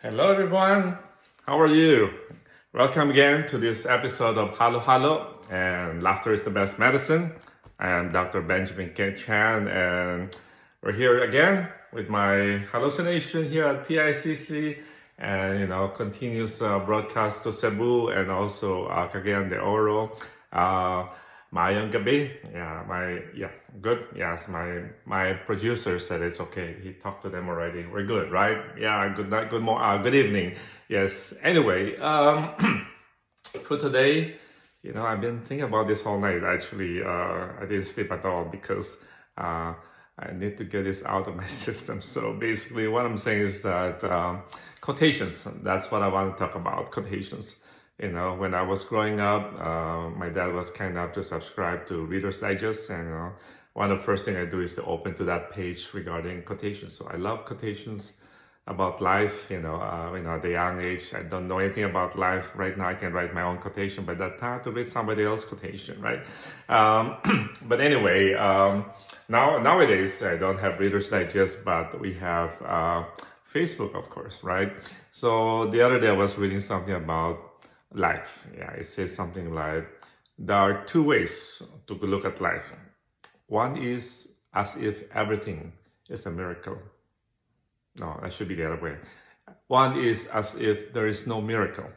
Hello, everyone. How are you? Welcome again to this episode of Halo Halo and Laughter is the Best Medicine. I am Dr. Benjamin K. Chan, and we're here again with my hallucination here at PICC and continuous broadcast to Cebu and also Cagayan de Oro. Mayong gabi. Good. Yes, my producer said it's okay. He talked to them already. We're good, right? Yeah, good night, good evening. Yes. Anyway, for today, I've been thinking about this all night. Actually, I didn't sleep at all because I need to get this out of my system. So basically, what I'm saying is that quotations. That's what I want to talk about. Quotations. When I was growing up, my dad was kind enough to subscribe to Reader's Digest, and one of the first things I do is to open to that page regarding quotations. So I love quotations about life. At the young age, I don't know anything about life. Right now, I can write my own quotation, but that time to read somebody else's quotation, right? But anyway, nowadays I don't have Reader's Digest, but we have Facebook, of course, right? So the other day I was reading something about life. Yeah, it says something like, there are two ways to look at life. One is as if everything is a miracle. No, that should be the other way. One is as if there is no miracle.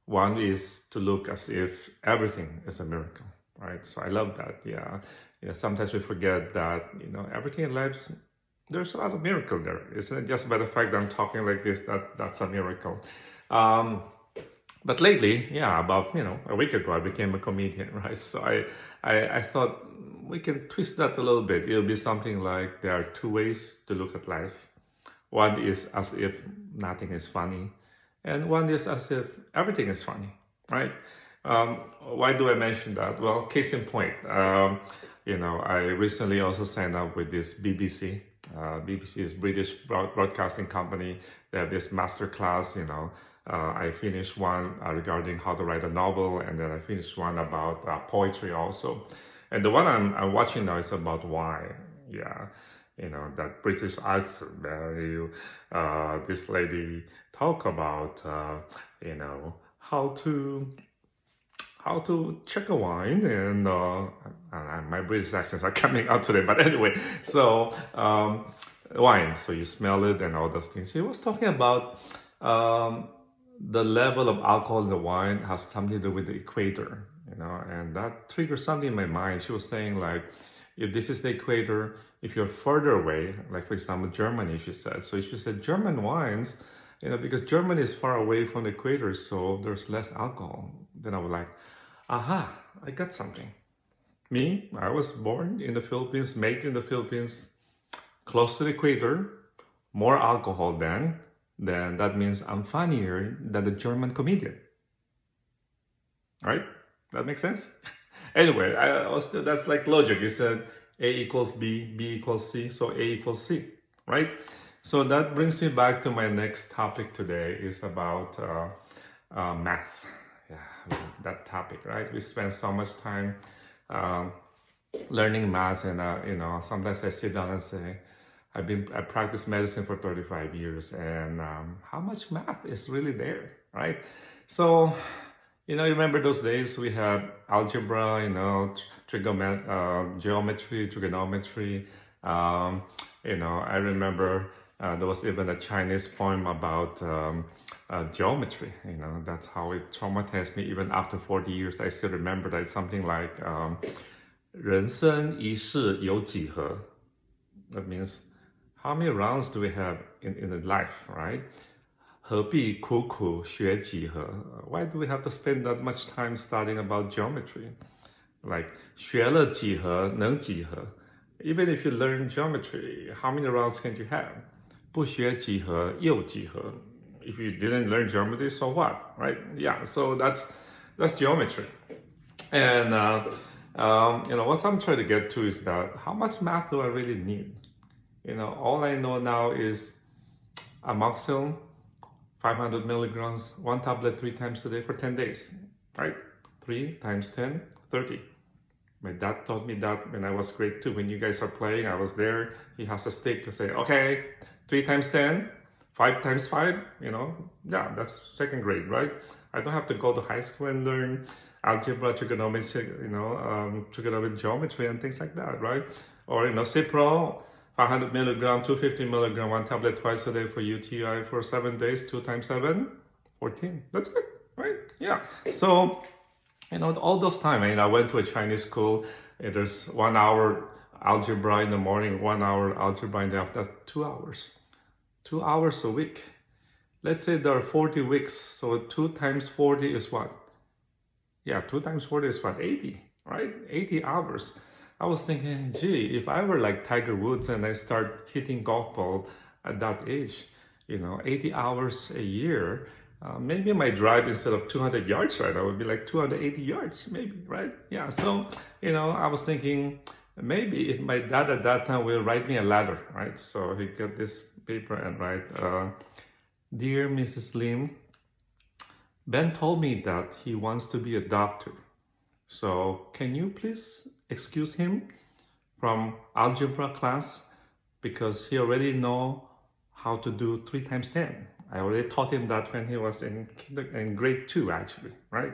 One is to look as if everything is a miracle, right? So I love that. Yeah. Sometimes we forget that, everything in life, there's a lot of miracle there. It's not just by the fact that I'm talking like this, that's a miracle. But lately, about a week ago, I became a comedian, right? So I thought we can twist that a little bit. It'll be something like, there are two ways to look at life. One is as if nothing is funny, and one is as if everything is funny, right? Why do I mention that? Well, case in point, I recently also signed up with this BBC. BBC is British Broadcasting Company. They have this master class, I finished one regarding how to write a novel, and then I finished one about poetry also. And the one I'm watching now is about wine. Yeah, that British accent where this lady talk about how to check a wine, and my British accents are coming out today. But anyway, so wine. So you smell it and all those things. She was talking about the level of alcohol in the wine has something to do with the equator, and that triggered something in my mind. She was saying, like, if this is the equator, if you're further away, like for example, Germany, she said. So she said German wines, because Germany is far away from the equator, so there's less alcohol. Then I was like, aha, I got something. Me, I was born in the Philippines, made in the Philippines, close to the equator, more alcohol then that means I'm funnier than the German comedian. Right? That makes sense? Anyway, that's like logic. You said A equals B, B equals C, so A equals C, right? So that brings me back to my next topic today is about math. Yeah, that topic, right? We spend so much time learning math, and sometimes I sit down and say, I practiced medicine for 35 years, and how much math is really there, right? So, remember those days we had algebra, geometry, trigonometry. I remember there was even a Chinese poem about geometry. That's how it traumatized me. Even after 40 years, I still remember that. It's something like 人生一世有几何? That means, how many rounds do we have in the life, right? 何必苦苦学几何? Why do we have to spend that much time studying about geometry? Like, 学了几何能几何? Even if you learn geometry, how many rounds can you have? 不学几何又几何? If you didn't learn geometry, so what, right? Yeah, so that's geometry. And what I'm trying to get to is that how much math do I really need? All I know now is amoxicillin, 500 milligrams, one tablet 3 times a day for 10 days, right? 3 times 10, 30. My dad taught me that when I was grade 2. When you guys are playing, I was there. He has a stick to say, okay, 3 times 10, 5 times 5, yeah, that's second grade, right? I don't have to go to high school and learn algebra, trigonometry, trigonometric geometry and things like that, right? Or, Cipro, 500 milligram, 250 milligram, one tablet twice a day for UTI for 7 days, 2 times 7, 14. That's it, right? Yeah. So, all those time, I went to a Chinese school. There's 1 hour algebra in the morning, 1 hour algebra in the afternoon. That's 2 hours. 2 hours a week. Let's say there are 40 weeks. So 2 times 40 is what? Yeah, 2 times 40 is what? 80, right? 80 hours. I was thinking, gee, if I were like Tiger Woods and I start hitting golf ball at that age, 80 hours a year, maybe my drive instead of 200 yards, right, I would be like 280 yards, maybe, right? Yeah, so, I was thinking, maybe if my dad at that time will write me a letter, right? So he got this paper and write, Dear Mrs. Lim, Ben told me that he wants to be a doctor. So can you please excuse him from algebra class because he already know how to do 3 times 10. I already taught him that when he was in grade 2 actually, right?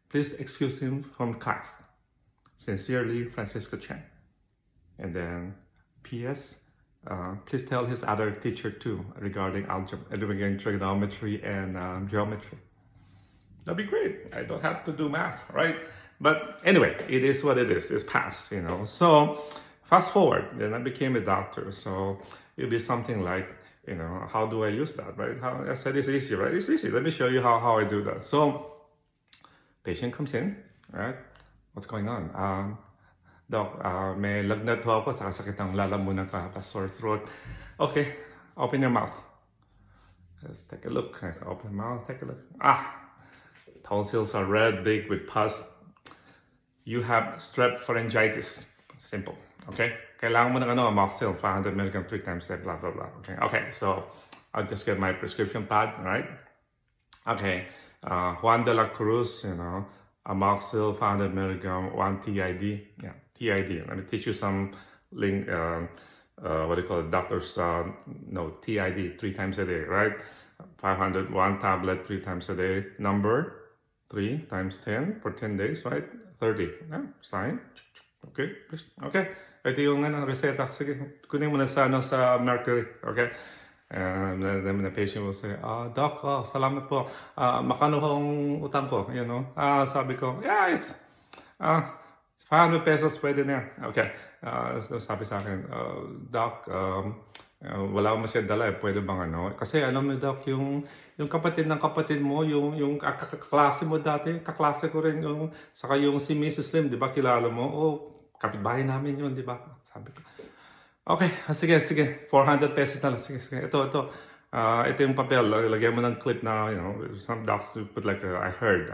Please excuse him from class. Sincerely, Francisco Chen. And then P.S. Please tell his other teacher too regarding algebra, regarding trigonometry and geometry. That'd be great. I don't have to do math, right? But anyway, it is what it is. It's past, So fast forward, then I became a doctor. So it'll be something like, how do I use that, right? How I said it's easy, right? It's easy. Let me show you how I do that. So patient comes in, right? What's going on? Doc, may lagnat ho ako, sakasakit ang lalamunan ka, sore throat. Okay, open your mouth. Let's take a look. Open mouth, take a look. Tonsils are red, big with pus. You have strep pharyngitis. Simple. Okay? Kailangan mo ng amoxicillin, 500 milligram 3 times a day, blah, blah, blah. Okay, so I'll just get my prescription pad, right? Okay, Juan de la Cruz, amoxicillin, 500 milligram, 1 TID. Yeah, TID. Let me teach you some what do you call it? Doctors, TID, 3 times a day, right? 500, 1 tablet, 3 times a day. Number, 3 times 10 for 10 days, right? 30. Yeah, sign. Okay. Okay. Ito yung reseta. Sige, kunin mo na sa Mercury. Okay. And then the patient will say, Doc, salamat po. Makano hong utang ko? Sabi ko, yeah, it's 500 pesos pwede na yan. Okay. So sabi sa akin, Doc, wala akong masyadong dala, pwede bang Kasi alam mo, Doc, yung kapatid ng kapatid mo, yung kaklase mo dati, kaklase ko rin, saka yung si Mrs. Lim, di ba, kilala mo? Kapitbahay namin yun, di ba? Sabi ko. Okay, sige, 400 pesos na lang. Sige, ito yung papel, lagyan mo ng clip na, some docs put like I heard,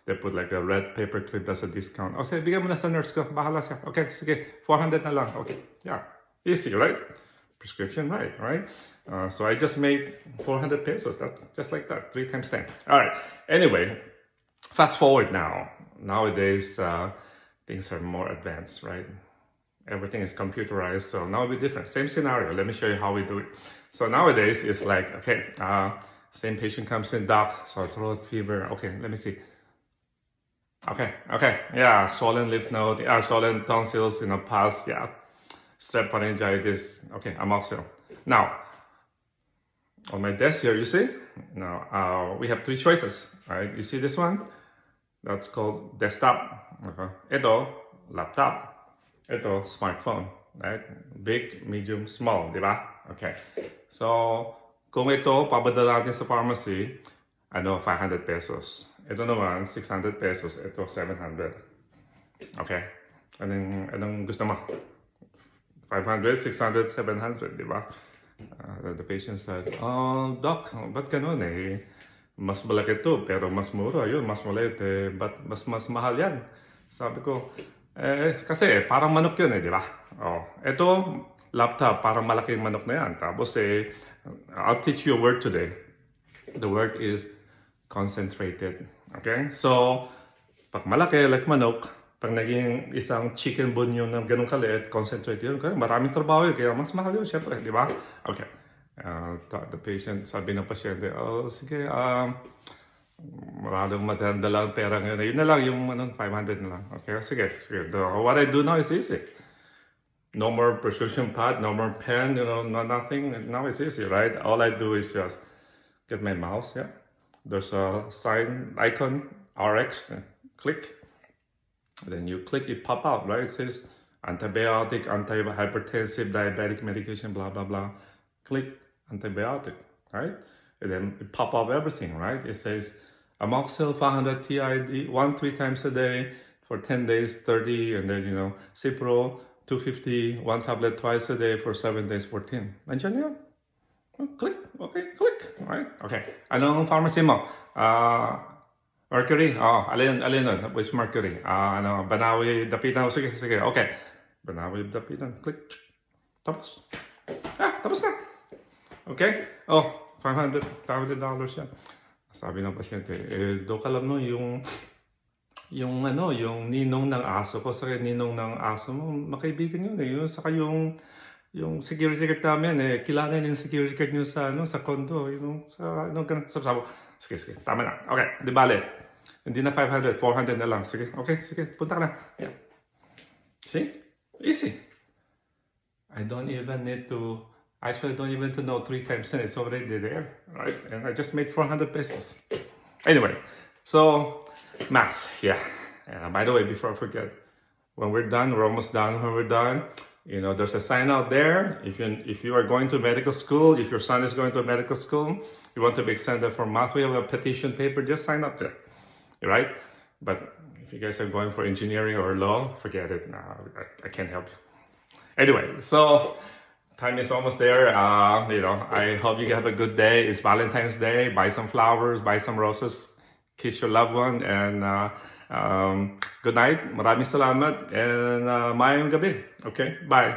they put like a red paper clip, that's a discount. Sige, bigyan mo na sa nurse ko, bahala siya. Okay, sige, 400 na lang. Okay, yeah, easy, right? Prescription, right? So I just made 400 pesos, just like that, 3 times 10. All right, anyway, fast forward now. Nowadays, things are more advanced, right? Everything is computerized, so now it'll be different. Same scenario, let me show you how we do it. So nowadays, it's like, okay, same patient comes in, doc, sore throat, fever, okay, let me see. Okay, yeah, swollen lymph node, swollen tonsils, pus, yeah. Strep pharyngitis, okay, amoxicillin. Now, on my desk here, you see? Now, we have 3 choices, right? You see this one? That's called desktop. Okay. Ito, laptop. Ito, smartphone, right? Big, medium, small, di ba? Okay. So, kung ito, papadala natin sa pharmacy, 500 pesos. Ito naman, 600 pesos. Ito, 700. Okay. Anong gusto mo? 500, 600, 700, di ba? The patient said, Doc, ba't ganun Mas malaki ito, pero mas mura yun, mas maliit ba't mas mahal yan? Sabi ko, kasi parang manok yun di ba? Ito, laptop, parang malaking manok na yan. Tapos I'll teach you a word today. The word is concentrated. Okay? So, pag malaki, like manok, pag naging isang chicken bone yun na ganun kaliit, concentrate yun, maraming trabaho yun, kaya mas mahal yun, syempre, di ba? Okay. The patient, sabi ng pasyente, oh, sige, wala nang madala ang pera ngayon. Yun na lang, yung 500 na lang. Okay, sige. What I do now is easy. No more prescription pad, no more pen, no nothing. Now it's easy, right? All I do is just get my mouse, yeah. There's a sign icon, RX, click. And then you click, it pop out, right? It says antibiotic, anti-hypertensive, diabetic medication, blah, blah, blah. Click antibiotic, right? And then it pop up everything, right? It says amoxil 500 TID, 1-3 times a day for 10 days, 30, and then, Cipro, 250, 1 tablet twice a day for 7 days, 14. Nandiyan yun. Click. Okay, click. Right? Okay. Anong pharmacy mo? Mercury? Alin nun? Which Mercury? Banawi, Dapitan. Sige. Okay. Banawi, Dapitan. Click. Tapos. Tapos na. Okay? $500 yan. Sabi ng pasyente, Doc, alam mo, yung ninong ng aso ko, sa ninong ng aso mo, makaibigan yun eh. Saka yung security guard namin kilala yung security guard nyo sa condo, ganun. Sabi, sige, tama na. Okay, di bale. Hindi na 500, 400 na lang. Sige, punta ka na. Yeah. See? Easy. I don't even to know 3 times 10. It's already there, right? And I just made 400 pesos. Anyway, so math, yeah. By the way, before I forget, when we're done, we're almost done. When we're done, there's a sign out there. If you are going to medical school, if your son is going to medical school, you want to be extended for math, we have a petition paper, just sign up there, right? But if you guys are going for engineering or law, forget it. No, I can't help you. Anyway, so time is almost there. I hope you have a good day. It's Valentine's Day. Buy some flowers, buy some roses, kiss your loved one, and good night. Maraming salamat, and mayong gabi. Okay, bye.